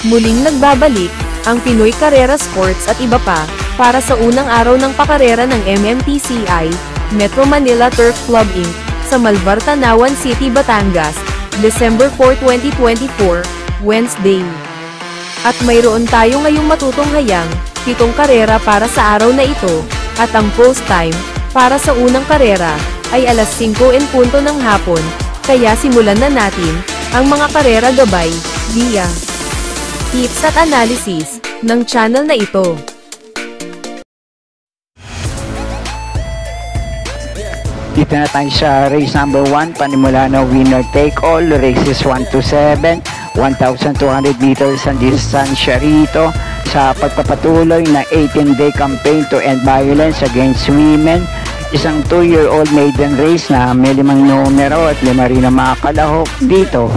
Muling nagbabalik ang Pinoy Carrera Sports at iba pa para sa unang araw ng pakarera ng MMTCI, Metro Manila Turf Club Inc. sa Malvar, Tanawan City, Batangas, December 4, 2024, Wednesday. At mayroon tayo ngayong matutunghayang 7 karera para sa araw na ito, at ang post time para sa unang karera ay alas 5:00 ng hapon, kaya simulan na natin ang mga karera gabay via tips at analysis ng channel na ito. Dito na tayo sa race number 1, panimula na winner take all, races 1 to 7, 1,200 meters ang distansya rito sa pagpapatuloy na 18-day campaign to end violence against women. Isang 2-year-old maiden race na may 5 numero at 5 rin na mga kalahok dito.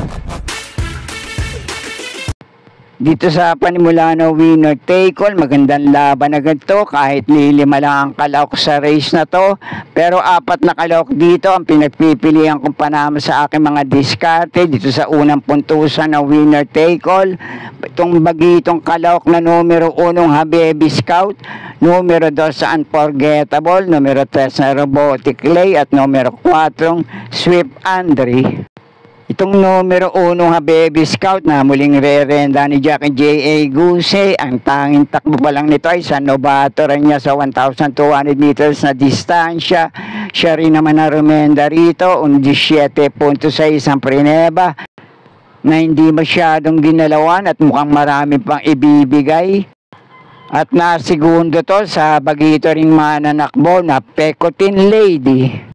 Dito sa panimulano winner take all, magandang laban agad to kahit 5 lang ang kalahok sa race na to, pero 4 na kalahok dito ang pinagpipilian kong panama sa aking mga diskarte dito sa unang puntusan na winner take all. Itong bagitong kalahok na numero 1 Habibi Scout, numero 2 sa Unforgettable, numero 3 na Robotic Clay at numero 4 Swift Andre. Itong numero 1 Habibi Scout na muling re-renda ni Jackie J.A. Guse, ang tanging takbo pa lang nito ay sa novato rin niya sa 1,200 meters na distansya. Siya rin naman na rumenda rito, 17.6 ang prineba na hindi masyadong ginalawan at mukhang marami pang ibibigay. At nasigundo to sa bagito ring mananakbo na Pecotin Lady.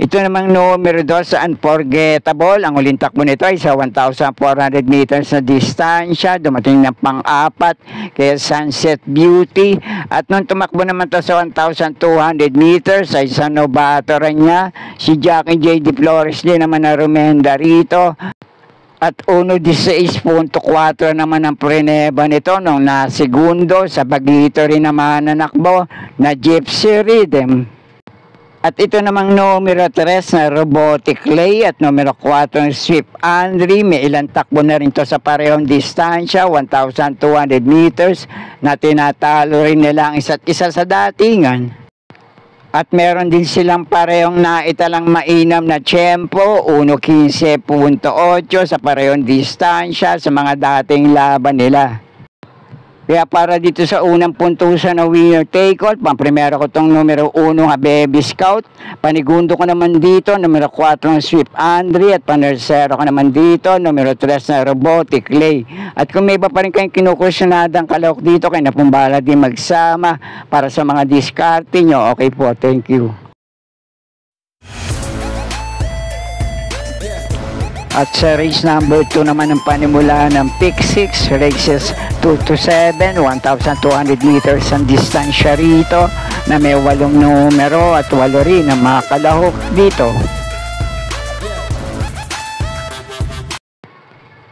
Ito namang numero 2 sa Unforgettable. Ang uling takbo nito ay sa 1,400 meters na distansya. Dumating ng pang-4 kaya Sunset Beauty. At nung tumakbo naman to sa 1,200 meters ay sa novato rin niya, si Jackie J. De Flores din naman na rumenda rito. At 1.16.4 naman ang preneba nito nung nasigundo sa bagito rin naman na nakbo na Gypsy Rhythm. At ito namang numero 3 na Robotic Clay at numero 4 Swift Andre. May ilang takbo na rin to sa parehong distansya, 1,200 meters, na tinatalo rin nila ang isa't isa sa datingan. At meron din silang parehong naitalang mainam na tiyempo, 1.15.8 sa parehong distansya sa mga dating laban nila. Kaya para dito sa unang puntusan na winner take all, pamprimero ko itong numero 1 Habibi Scout, panigundo ko naman dito, numero 4 Swift Andre, at panersero ko naman dito, numero 3 na Robotic Clay. At kung may iba pa rin kayong kinukusyonadang kalahok dito, kayo na pong bahala din magsama para sa mga diskarte nyo. Okay po, thank you. At sa race number 2 naman ang panimula ng Pick 6, races 2 to 7, 1,200 meters ang distansya rito na may 8 numero at 8 rin ang mga kalahok dito.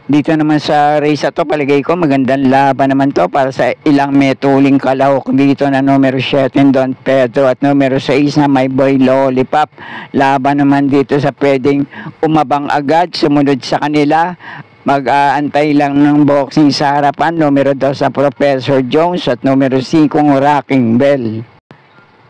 Dito naman sa race ito, paligay ko magandang laban naman to para sa ilang metuling kalahok dito na numero 7 Don Pedro at numero 6 na My Boy Lollipop. Laban naman dito sa pwedeng umabang agad, sumunod sa kanila. Mag-aantay lang ng boxing sa harapan, numero 2 sa Professor Jones at numero 5 Rocking Bell.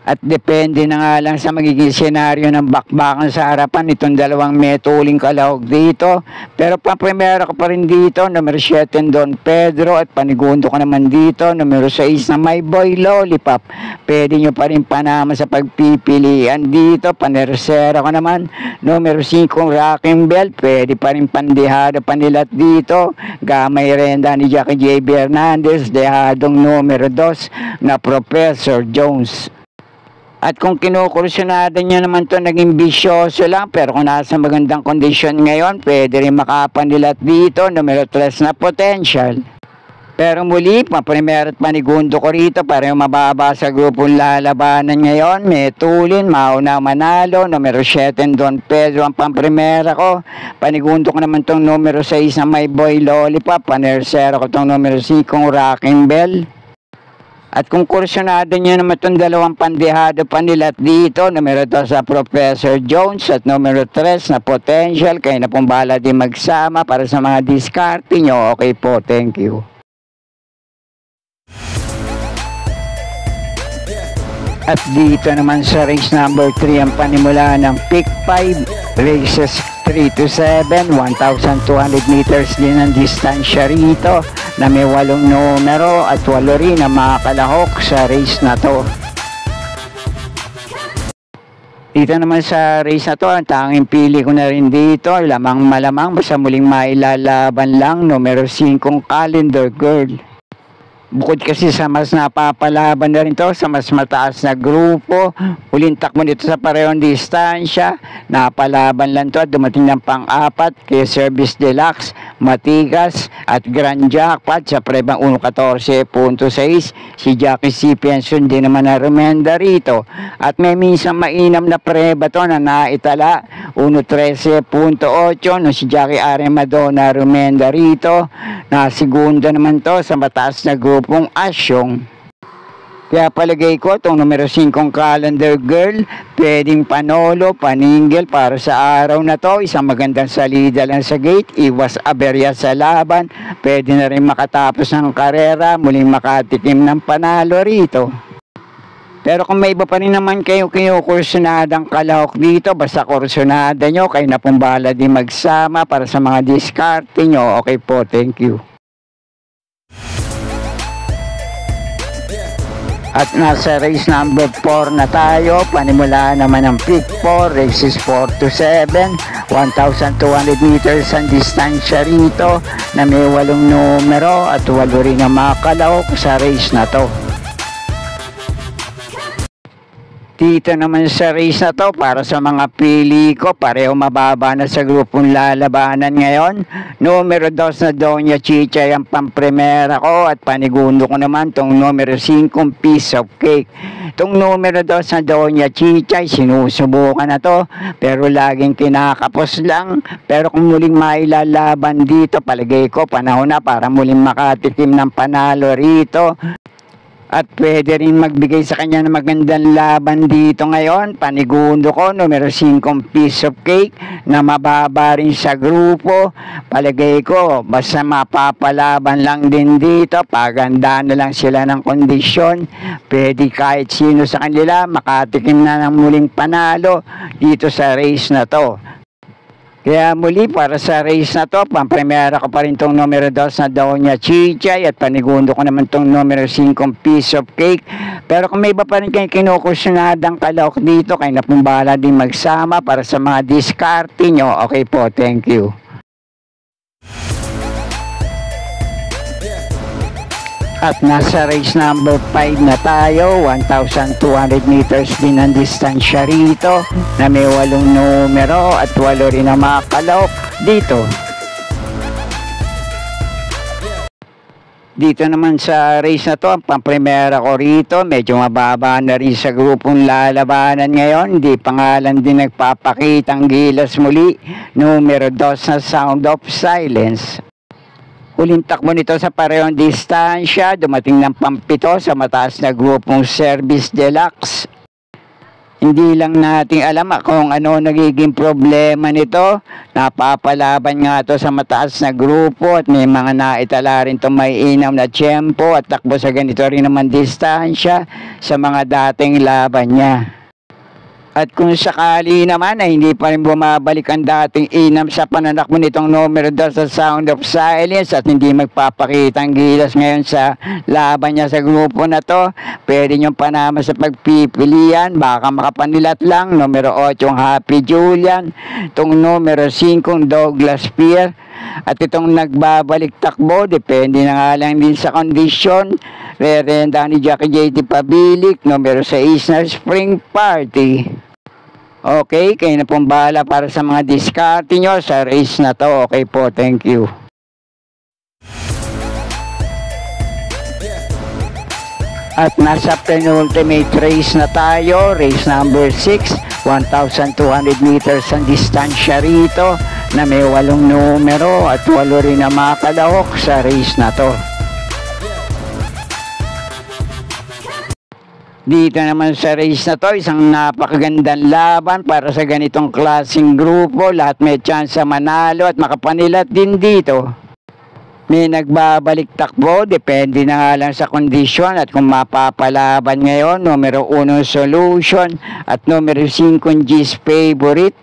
At depende na nga lang sa magiging senaryo ng bakbakan sa harapan itong dalawang metuling kalahok dito. Pero pang-primera ko pa rin dito, numero 7 Don Pedro, at panigundo ko naman dito, numero 6 na My Boy Lollipop. Pwede nyo pa rin panama sa pagpipilian dito. Panersera ko naman, numero 5 Rocking Bell. Pwede pa rin pandehado panilat dito. Gamay renda ni Jackie J. Bernandez, dehadong numero 2 na Professor Jones. At kung kinukursyonada nyo naman to naging bisyoso lang, pero kung nasa magandang kondisyon ngayon, pwede rin makapanilat dito, numero 3 na Potential. Pero muli, paprimero at panigundo ko rito para yung mababa sa grupong lalabanan ngayon. May tulin, mauna manalo, numero 7 Don Pedro ang pamprimera ko. Panigundo ko naman tong numero 6 na My Boy Lollipop, panersero ko tong numero 5 Rocking Bell. At kung kursyonado nyo naman itong dalawang pandehado pa nila at dito, numero 2 sa Professor Jones at numero 3 na Potential, kayo na pong bahala din magsama para sa mga diskarte nyo. Okay po, thank you. At dito naman sa race number 3 ang panimula ng pick 5, races 3 to 7, 1,200 meters din ang distansya rito na may 8 numero at 8 rin ang mga kalahok sa race na to. Dito naman sa race na to, ang tanging pili ko na rin dito, lamang malamang basta muling mailalaban lang, numero 5 Calendar Girl. Bukod kasi sa mas napapalaban na rin to sa mas mataas na grupo, huling takbo nito sa parehong distansya, napalaban lang to at dumating ng pang-4 kay Service Deluxe, Matigas at Grand Jackpot sa prebang 1.14.6. Si Jackie C. Penson din naman na remenda rito. At may minsan mainam na preba to na naitala, 1.13.8 no si Jackie R. Madonna remenda rito. Na segunda naman to sa mataas na grupong Asyong. Kaya palagay ko itong numero 5 Calendar Girl, pwedeng panolo, paninggil para sa araw na to. Isang magandang salida lang sa gate, iwas aberya sa laban, pwede na rin makatapos ng karera, muling makatikim ng panalo rito. Pero kung may iba pa rin naman kayo kursunadang kalahok dito, basta kursunada nyo, kayo na pong bahala din magsama para sa mga diskarte nyo. Okay po, thank you. At nasa race number 4 na tayo, panimula naman ang pick 4, races 4 to 7, 1,200 meters ang distansya rito na may 8 numero at 8 rin ang mga kalahok sa race na to. Dito naman sa race na to, para sa mga pili ko, pareho mababa na sa grupong lalabanan ngayon. Numero 2 na Doña Chicha ang pampremera ko at panigundo ko naman tong numero 5 Piece of Cake. Itong numero 2 na Doña Chicha, sinusubukan na to, pero laging kinakapos lang. Pero kung muling mailalaban dito, palagay ko panahon na para muling makatikim ng panalo rito. At pwede rin magbigay sa kanya ng magandang laban dito ngayon. Panigundo ko, numero 5 Piece of Cake na mababa rin sa grupo. Palagay ko, basta mapapalaban lang din dito. Paganda na lang sila ng kondisyon. Pwede kahit sino sa kanila makatikim na ng muling panalo dito sa race na to. Kaya muli para sa race na to, pampremera ko pa rin itong numero 2 na Doña Chichay at panigundo ko naman itong numero 5 Piece of Cake. Pero kung may iba pa rin kayong kinukursunadang kalahok dito, kayo na pong bahala din magsama para sa mga diskarte nyo. Okay po, thank you. At nasa race number 5 na tayo, 1,200 meters din ang distansya rito na may 8 numero at 8 rin ang mga kalahok dito. Dito naman sa race na to, ang pampremera ko rito, medyo mababa na rin sa grupong lalabanan ngayon. Hindi pangalan din nagpapakitang gilas muli, numero 2 na Sound of Silence. Huling takbo nito sa parehong distansya, dumating ng pang-7 sa mataas na grupong Service Deluxe. Hindi lang natin alam kung ano nagiging problema nito. Napapalaban nga ito sa mataas na grupo at may mga naitala rin itong may inam na tiyempo at takbo sa ganito rin naman distansya sa mga dating laban niya. At kung sakali naman ay hindi pa rin bumabalik ang dating inam sa pananakbo nitong numero 2 sa Sound of Silence at hindi magpapakitang gilas ngayon sa laban niya sa grupo na to, pwede niyong panama sa pagpipilian, baka makapanilat lang, numero 8 Happy Julian, itong numero 5 Douglas Pierre, at itong nagbabalik takbo, depende na nga lang din sa kondisyon, rerenda ni Jackie J.T. Pabilik, numero 6 na Spring Party. Okay, kayo na pong bahala para sa mga diskarte nyo sa race na to. Okay po, thank you. At nasa penultimate race na tayo, race number 6, 1,200 meters ang distansya rito na may 8 numero at 8 rin ang mga kalahok sa race na to. Dito naman sa race na to, isang napakagandang laban para sa ganitong klaseng grupo. Lahat may chance sa manalo at makapanilat din dito. May nagbabalik takbo, depende na nga lang sa kondisyon at kung mapapalaban ngayon, numero 1 Solution at numero 5 G's Favorite.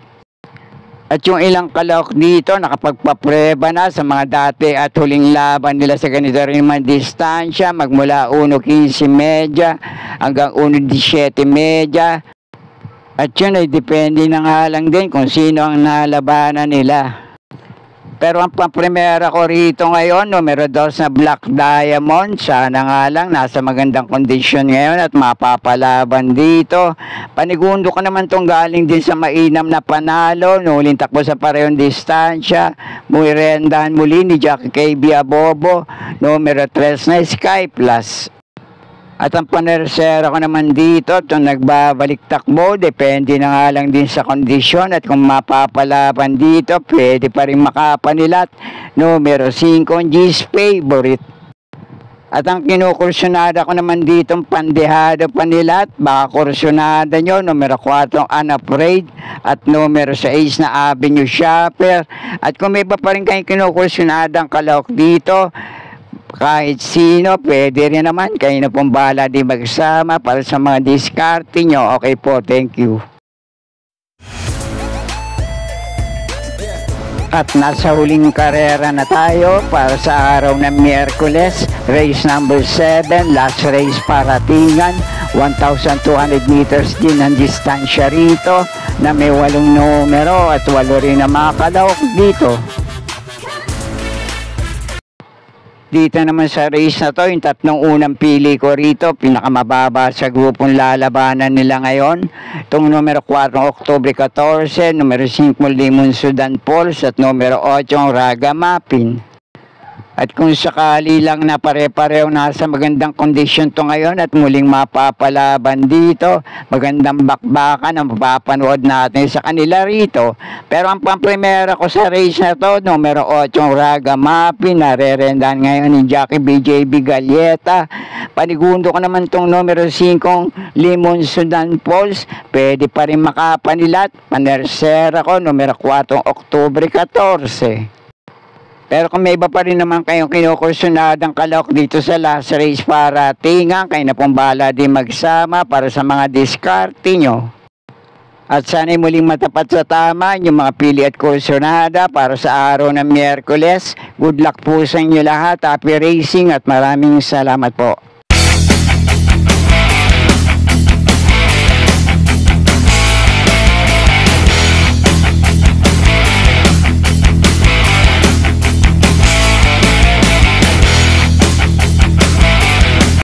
At yung ilang kalahok dito, nakapagpapreba na sa mga dati at huling laban nila sa ganito rin man distansya, magmula 1.15 media hanggang 1.17 media. At yun ay depende na nga lang din kung sino ang nalabanan nila. Pero ang pampremera ko rito ngayon, numero 2 na Black Diamond. Sana nga lang nasa magandang kondisyon ngayon at mapapalaban dito. Panigundo ko naman tong galing din sa mainam na panalo. Nuling takbo sa parehong distansya. Muirendahan muli ni Jackie KB Abobo. Numero 3 na Sky Plus. At ang panersera ko naman dito, itong nagbabalik takbo, depende na nga lang din sa kondisyon at kung mapapalaban dito, pwede pa rin makapanilat. Numero 5, G's Favorite. At ang kinukursyonada ko naman dito, pandehado panilat, baka kursyonada nyo, numero 4, Unafraid, at numero 6 na Avenue Shopper. At kung may iba pa rin kayong kinukursyonada ang kalahok dito, kahit sino, pwede rin naman. Kayo na pong bahala di magsama para sa mga diskarte nyo. Okay po, thank you. At nasa huling karera na tayo para sa araw ng Miyerkules. Race number 7, last race para Tingan. 1,200 meters din ang distansya rito na may 8 numero at 8 rin na mga kalahok dito. Dito naman sa race na to, yung 3 unang pili ko rito, pinakamababa sa grupong lalabanan nila ngayon. Itong numero 4, October 14, numero 5, Limon Sudan Falls, at numero 8, Ragamuffin. At kung sakali lang na pare-pareho nasa magandang kondisyon to ngayon at muling mapapalaban dito, magandang bakbakan ang mapapanood natin sa kanila rito. Pero ang pampremera ko sa race na to, numero 8, Ragamuffin, narerendahan ngayon ni Jackie BJB Galieta. Panigundo ko naman tong numero 5, Limon Sudan Falls, pwede pa rin makapanilat. Panersera ko, numero 4, October 14. Pero kung may iba pa rin naman kayong kinukursunadang kalahok dito sa last race para Tingan, kayo na pong bahala din magsama para sa mga diskarte nyo. At sana'y muling matapat sa tama yung mga pili at kursunada para sa araw ng Miyerkules. Good luck po sa inyo lahat. Happy racing at maraming salamat po.